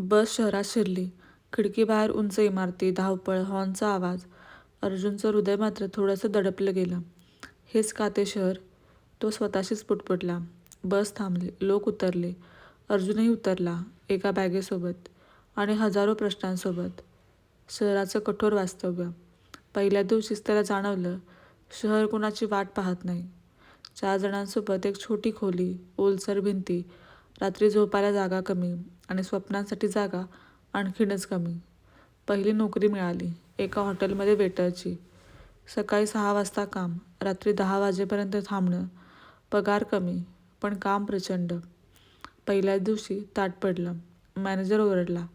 बस शहरात शिरली. खिडकीबाहेर उंच इमारती, धावपळ, हॉर्नचा आवाज. अर्जुनचं हृदय मात्र थोडंसं दडपलं गेलं. हेच का ते शहर? तो स्वतःशीच पुटपुटला. बस थांबली. लोक उतरले. अर्जुनही उतरला, एका बॅगेसोबत आणि हजारो प्रश्नांसोबत. शहराचं कठोर वास्तव्य. पहिल्या दिवशीच त्याला जाणवलं, शहर कुणाची वाट पाहत नाही. 4 जणांसोबत एक छोटी खोली, ओलसर भिंती, रात्री झोपायला जागा कमी आणि स्वप्नांसाठी जागा आणखीनच कमी. पहिली नोकरी मिळाली, एका हॉटेलमध्ये वेटरची. सकाळी 6 वाजता काम, रात्री 10 वाजेपर्यंत थांबणं. पगार कमी, पण काम प्रचंड. पहिल्याच दिवशी ताट पडलं. मॅनेजर ओरडला,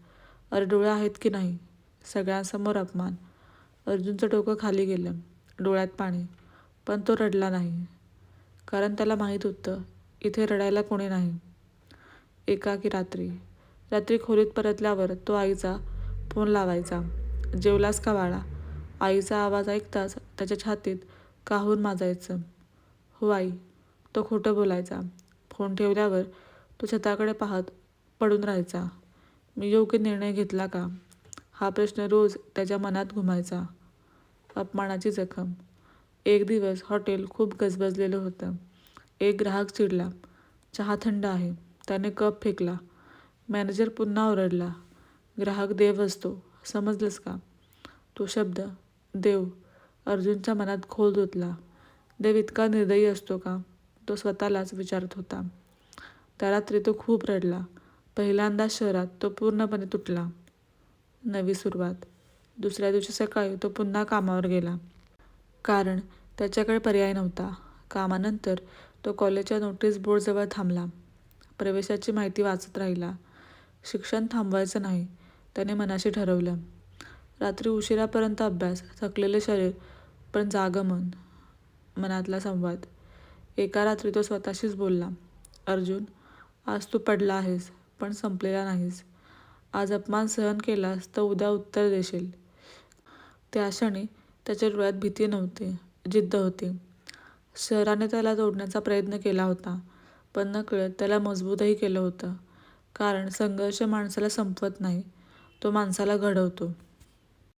"अरे डोळे आहेत की नाही?" सगळ्यांसमोर अपमान. अर्जुनचं डोकं खाली गेलं, डोळ्यात पाणी. पण तो रडला नाही. कारण त्याला माहीत होतं, इथे रडायला कोणी नाही. एकाकी रात्री. रात्री खोलीत परतल्यावर तो आईचा फोन लावायचा. "जेवलास का बाळा?" आईचा आवाज ऐकताच त्याच्या छातीत काहून माजायचं. "हो आई." तो खोटं बोलायचा. फोन ठेवल्यावर तो छताकडे पाहत पडून राहायचा. "मी योग्य निर्णय घेतला का?" हा प्रश्न रोज त्याच्या मनात घुमायचा. अपमानाची जखम. एक दिवस हॉटेल खूप गजबजलेलं होतं. एक ग्राहक चिडला, "चहा थंड आहे." त्याने कप फेकला. मॅनेजर पुन्हा ओरडला, "ग्राहक देव असतो, समजलंस का?" तो शब्द, देव, अर्जुनच्या मनात खोल रुतला. देव इतका निर्दयी असतो का? तो स्वतःलाच विचारत होता. त्या रात्री तो खूप रडला. पहिल्यांदा शहरात तो पूर्णपणे तुटला. नवी सुरुवात. दुसऱ्या दिवशी सकाळी तो पुन्हा कामावर गेला. कारण त्याच्याकडे पर्याय नव्हता. कामानंतर तो कॉलेजच्या नोटीस बोर्डजवळ थांबला. प्रवेशाची माहिती वाचत राहिला. शिक्षण थांबवायचं नाही, त्याने मनाशी ठरवलं. रात्री उशिरापर्यंत अभ्यास, थकलेले शरीर, पण जागं मन. मनातला संवाद. एका रात्री तो स्वतःशीच बोलला, "अर्जुन, आज तू पडला आहेस, पण संपलेला नाहीस. आज अपमान सहन केलास तर उद्या उत्तर देशील." त्या क्षणी त्याच्या डोळ्यात भीती नव्हती, जिद्द होती. शहराने त्याला तोडण्याचा प्रयत्न केला होता, पण नकळत त्याला मजबूतही केलं होतं. कारण संघर्ष माणसाला संपवत नाही, तो माणसाला घडवतो.